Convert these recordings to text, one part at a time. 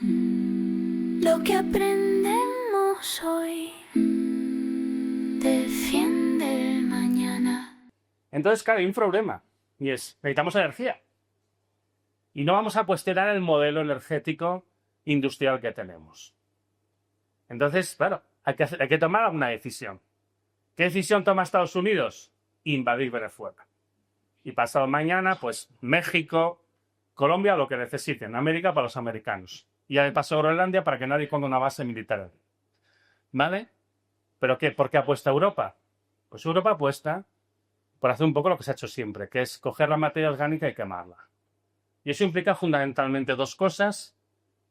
Lo que aprendemos hoy defiende el mañana. Entonces, claro, hay un problema, y es, necesitamos energía. Y no vamos a cuestionar el modelo energético industrial que tenemos. Entonces, claro, hay que tomar una decisión. ¿Qué decisión toma Estados Unidos? Invadir Venezuela. Y pasado mañana, pues México, Colombia, lo que necesiten. América para los americanos. Y ya de paso Groenlandia para que nadie ponga una base militar. ¿Vale? ¿Pero qué? ¿Por qué apuesta Europa? Pues Europa apuesta por hacer un poco lo que se ha hecho siempre, que es coger la materia orgánica y quemarla. Y eso implica fundamentalmente dos cosas.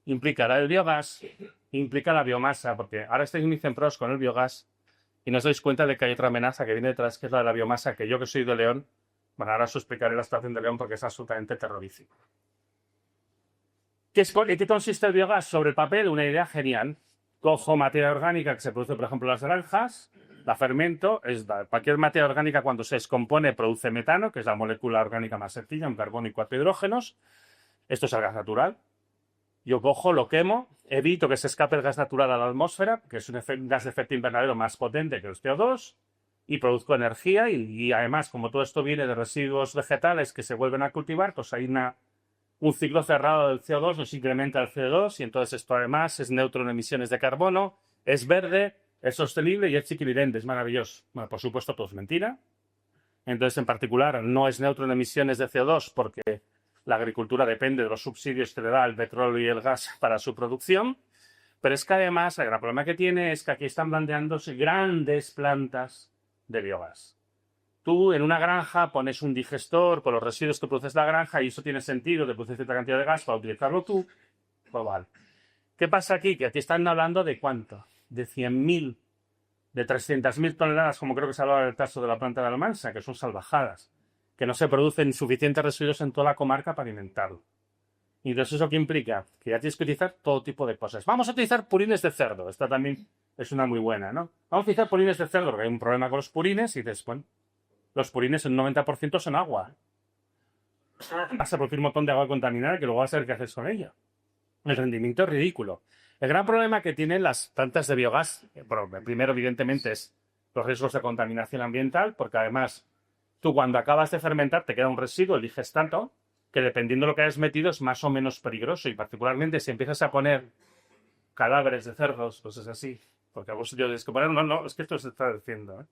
Implica el biogás, implica la biomasa, porque ahora estáis muy centrados con el biogás y no os dais cuenta de que hay otra amenaza que viene detrás, que es la de la biomasa, que yo que soy de León, bueno, ahora os explicaré la situación de León porque es absolutamente terrorífico. ¿En qué consiste el biogás? Sobre el papel, una idea genial. Cojo materia orgánica que se produce, por ejemplo, en las granjas, la fermento, cualquier materia orgánica cuando se descompone produce metano, que es la molécula orgánica más sencilla, un carbono y 4 hidrógenos. Esto es el gas natural. Yo cojo, lo quemo, evito que se escape el gas natural a la atmósfera, que es un gas de efecto invernadero más potente que el CO2, y produzco energía y además, como todo esto viene de residuos vegetales que se vuelven a cultivar, pues hay un ciclo cerrado del CO2, nos incrementa el CO2 y entonces esto además es neutro en emisiones de carbono, es verde, es sostenible y es chiquilirente, es maravilloso. Bueno, por supuesto, todo es mentira. Entonces, en particular, no es neutro en emisiones de CO2 porque la agricultura depende de los subsidios que le da el petróleo y el gas para su producción. Pero es que además, el gran problema que tiene es que aquí están planteándose grandes plantas de biogás. Tú en una granja pones un digestor con los residuos que produces la granja y eso tiene sentido, te produce cierta cantidad de gas para utilizarlo tú. Pues vale. ¿Qué pasa aquí? Que aquí están hablando de ¿cuánto? De 100.000, de 300.000 toneladas, como creo que se hablaba en el caso de la planta de Almansa, que son salvajadas, que no se producen suficientes residuos en toda la comarca para alimentarlo. Y entonces, ¿eso qué implica? Que ya tienes que utilizar todo tipo de cosas. Vamos a utilizar purines de cerdo. Esta también es una muy buena, ¿no? Vamos a utilizar purines de cerdo, porque hay un problema con los purines y dices, bueno, los purines el 90% son agua. Vas a producir un montón de agua contaminada que luego vas a ver qué haces con ella. El rendimiento es ridículo. El gran problema que tienen las plantas de biogás, primero evidentemente es los riesgos de contaminación ambiental, porque además tú cuando acabas de fermentar te queda un residuo, el digestato, que dependiendo de lo que hayas metido es más o menos peligroso y particularmente si empiezas a poner cadáveres de cerdos, cosas así, porque a vos yo tienes que poner, no, es que esto se está diciendo, ¿eh?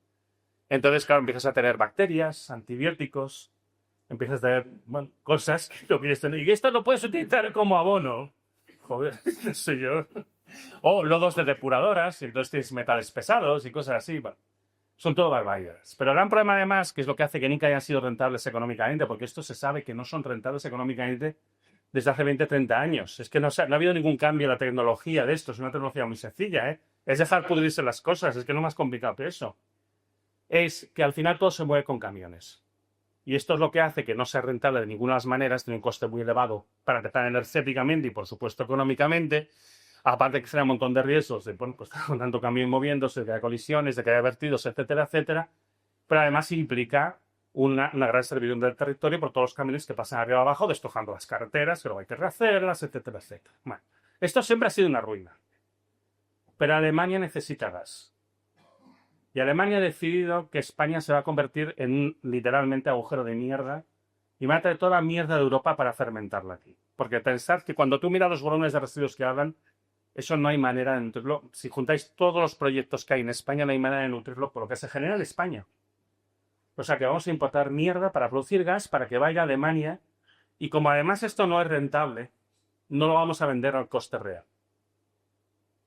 Entonces, claro, empiezas a tener bacterias, antibióticos, empiezas a tener, bueno, cosas que no quieres tener. Y esto lo puedes utilizar como abono. Joder, no sé yo. O lodos de depuradoras, y entonces tienes metales pesados y cosas así. Bueno, son todo barbaridades. Pero el gran problema además, que es lo que hace que nunca hayan sido rentables económicamente, porque esto se sabe que no son rentables económicamente desde hace 20, 30 años. Es que no ha habido ningún cambio en la tecnología de esto. Es una tecnología muy sencilla, ¿eh? Es dejar pudrirse las cosas. Es que no es más complicado que eso. Es que al final todo se mueve con camiones. Y esto es lo que hace que no sea rentable de ninguna de las maneras, tiene un coste muy elevado para empezar energéticamente y, por supuesto, económicamente. Aparte que será un montón de riesgos de, bueno, pues con tanto camión moviéndose, de que haya colisiones, de que haya vertidos, etcétera, etcétera. Pero además implica una gran servidumbre del territorio por todos los camiones que pasan arriba abajo, destrozando las carreteras, que luego hay que rehacerlas, etcétera, etcétera. Bueno, esto siempre ha sido una ruina. Pero Alemania necesita gas. Y Alemania ha decidido que España se va a convertir en un literalmente agujero de mierda y va a traer toda la mierda de Europa para fermentarla aquí. Porque pensad que cuando tú miras los volúmenes de residuos que hablan, eso no hay manera de nutrirlo. Si juntáis todos los proyectos que hay en España, no hay manera de nutrirlo por lo que se genera en España. O sea que vamos a importar mierda para producir gas para que vaya a Alemania y como además esto no es rentable, no lo vamos a vender al coste real.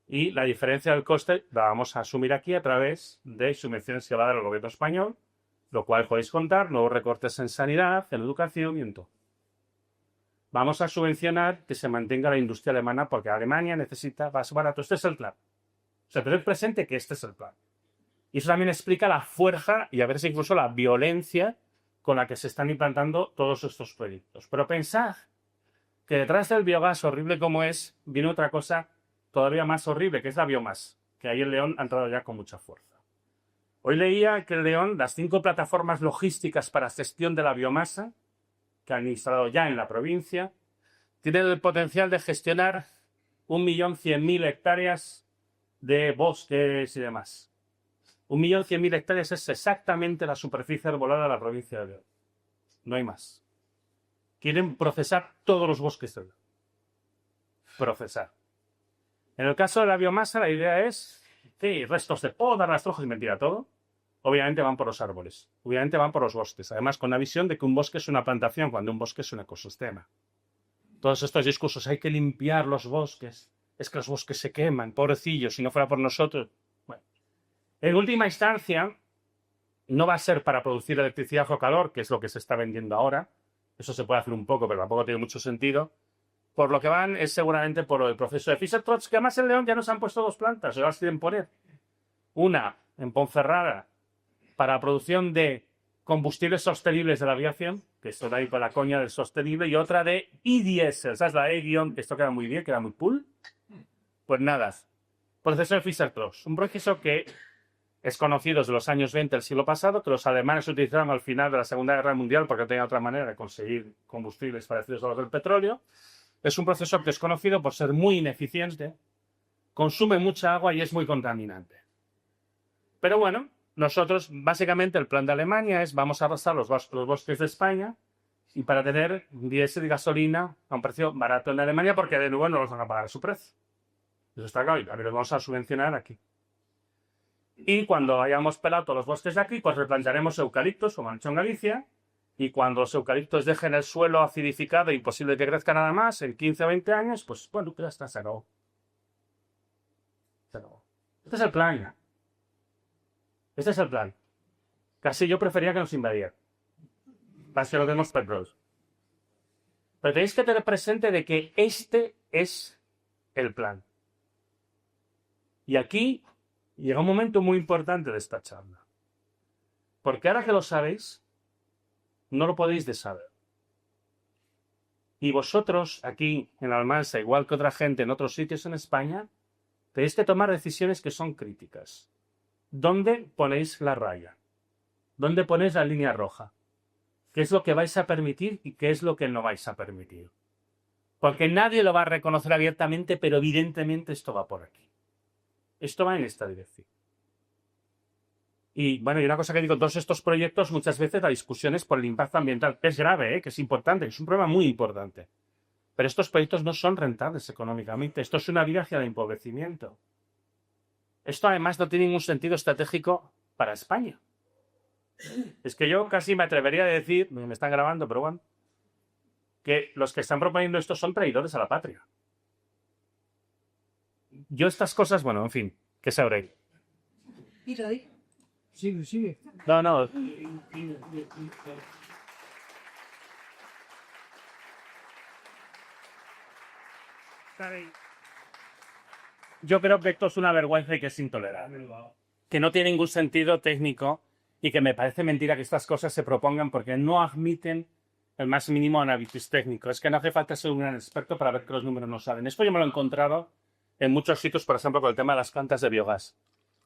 Y la diferencia del coste la vamos a asumir aquí a través de subvenciones que va a dar el gobierno español, lo cual podéis contar, nuevos recortes en sanidad, en educación y en todo. Vamos a subvencionar que se mantenga la industria alemana porque Alemania necesita gas barato. Este es el plan. O sea, tened presente que este es el plan. Y eso también explica la fuerza y a veces incluso la violencia con la que se están implantando todos estos proyectos. Pero pensad que detrás del biogás, horrible como es, viene otra cosa todavía más horrible, que es la biomasa, que ahí en León ha entrado ya con mucha fuerza. Hoy leía que en León las 5 plataformas logísticas para gestión de la biomasa, que han instalado ya en la provincia, tienen el potencial de gestionar 1.100.000 hectáreas de bosques y demás. 1.100.000 hectáreas es exactamente la superficie arbolada de la provincia de León. No hay más. Quieren procesar todos los bosques de León. Procesar. En el caso de la biomasa, la idea es, sí, restos de poda, rastrojos y mentira, todo. Obviamente van por los árboles. Obviamente van por los bosques. Además, con la visión de que un bosque es una plantación, cuando un bosque es un ecosistema. Todos estos discursos, hay que limpiar los bosques. Es que los bosques se queman, pobrecillos, si no fuera por nosotros. Bueno, en última instancia, no va a ser para producir electricidad o calor, que es lo que se está vendiendo ahora. Eso se puede hacer un poco, pero tampoco tiene mucho sentido. Por lo que van es seguramente por el proceso de Fischer-Tropsch, que además en León ya nos han puesto 2 plantas, ahora las quieren poner. Una en Ponferrada para la producción de combustibles sostenibles de la aviación, que esto de ahí con la coña del sostenible, y otra de e-diesel, ¿sabes? La E-, que esto queda muy bien, queda muy cool. Pues nada, proceso de Fischer-Tropsch, un proceso que es conocido desde los años 20 del siglo pasado, que los alemanes utilizaron al final de la Segunda Guerra Mundial porque no tenían otra manera de conseguir combustibles parecidos a los del petróleo. Es un proceso que es conocido por ser muy ineficiente, consume mucha agua y es muy contaminante. Pero bueno, nosotros, básicamente, el plan de Alemania es vamos a arrasar los bosques de España y para tener diésel y gasolina a un precio barato en Alemania, porque de nuevo no los van a pagar a su precio. Eso está claro, y también los vamos a subvencionar aquí. Y cuando hayamos pelado todos los bosques de aquí, pues replantaremos eucaliptos, como han hecho en Galicia, y cuando los eucaliptos dejen el suelo acidificado e imposible que crezca nada más, en 15 o 20 años, pues bueno, ya está, se acabó. Se acabó. Este es el plan. Este es el plan. Casi yo prefería que nos invadieran. Más que lo tenemos petróleo. Pero tenéis que tener presente de que este es el plan. Y aquí llega un momento muy importante de esta charla. Porque ahora que lo sabéis, no lo podéis de saber. Y vosotros, aquí en Almansa, igual que otra gente en otros sitios en España, tenéis que tomar decisiones que son críticas. ¿Dónde ponéis la raya? ¿Dónde ponéis la línea roja? ¿Qué es lo que vais a permitir y qué es lo que no vais a permitir? Porque nadie lo va a reconocer abiertamente, pero evidentemente esto va por aquí. Esto va en esta dirección. Y bueno, y una cosa que digo, todos estos proyectos muchas veces la discusión es por el impacto ambiental, que es grave, que es importante, es un problema muy importante. Pero estos proyectos no son rentables económicamente, esto es una vía hacia el empobrecimiento. Esto además no tiene ningún sentido estratégico para España. Es que yo casi me atrevería a decir, me están grabando, pero bueno, que los que están proponiendo esto son traidores a la patria. Yo estas cosas, bueno, en fin, ¿qué sabré? Mira ahí. Sigue. No. Yo creo que esto es una vergüenza y que es intolerable. Que no tiene ningún sentido técnico y que me parece mentira que estas cosas se propongan porque no admiten el más mínimo análisis técnico. Es que no hace falta ser un gran experto para ver que los números no salen. Esto yo me lo he encontrado en muchos sitios, por ejemplo, con el tema de las plantas de biogás.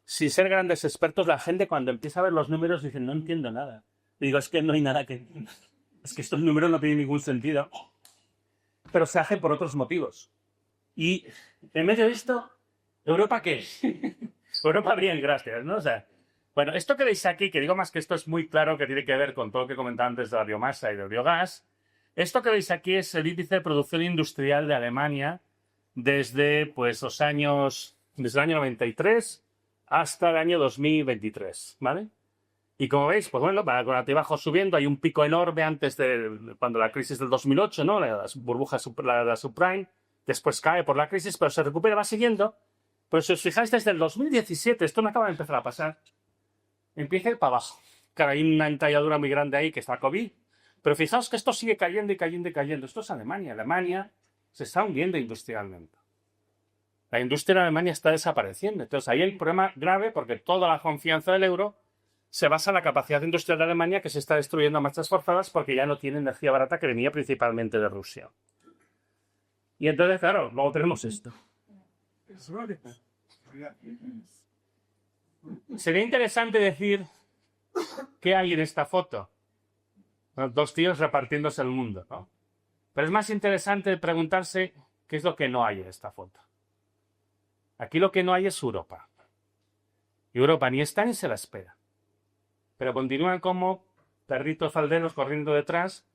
Sin ser grandes expertos, la gente cuando empieza a ver los números dice, no entiendo nada. Y digo, es que no hay nada que... Es que estos números no tienen ningún sentido. Pero se hace por otros motivos. Y en medio de esto, ¿Europa qué es? Europa bien, gracias, ¿no? O sea, bueno, esto que veis aquí, que digo más que esto es muy claro que tiene que ver con todo lo que comentaba antes de la biomasa y del biogás. Esto que veis aquí es el índice de producción industrial de Alemania desde pues desde el año 93 hasta el año 2023, ¿vale? Y como veis, pues bueno, va con altibajos subiendo, hay un pico enorme antes de cuando la crisis del 2008, ¿no? Las burbujas, la subprime, después cae por la crisis, pero se recupera, va siguiendo. Pero si os fijáis, desde el 2017, esto no acaba de empezar a pasar, empieza a ir para abajo. Claro, hay una entalladura muy grande ahí que está COVID, pero fijaos que esto sigue cayendo y cayendo y cayendo. Esto es Alemania. Alemania se está hundiendo industrialmente. La industria en Alemania está desapareciendo. Entonces ahí hay un problema grave porque toda la confianza del euro se basa en la capacidad industrial de Alemania que se está destruyendo a marchas forzadas porque ya no tiene energía barata que venía principalmente de Rusia. Y entonces, claro, luego tenemos esto. Sería interesante decir qué hay en esta foto. Dos tíos repartiéndose el mundo, ¿no? Pero es más interesante preguntarse ¿Qué es lo que no hay en esta foto? Aquí lo que no hay es Europa. Y Europa ni está ni se la espera. Pero continúan como perritos falderos corriendo detrás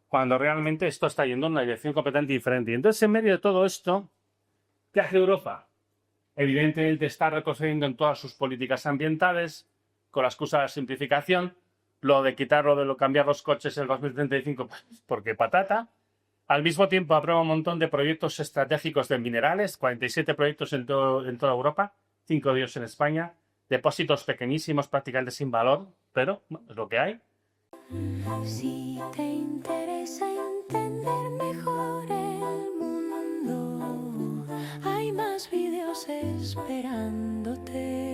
cuando realmente esto está yendo en una dirección completamente diferente. Y entonces, en medio de todo esto, ¿qué hace Europa? Evidentemente está retrocediendo en todas sus políticas ambientales, con la excusa de la simplificación, lo de quitarlo de cambiar los coches en el 2035, pues, porque patata. Al mismo tiempo aprueba un montón de proyectos estratégicos de minerales, 47 proyectos en toda Europa, 5 de ellos en España, depósitos pequeñísimos, prácticamente sin valor, pero bueno, es lo que hay. Si te interesa entender mejor el mundo, hay más vídeos esperándote.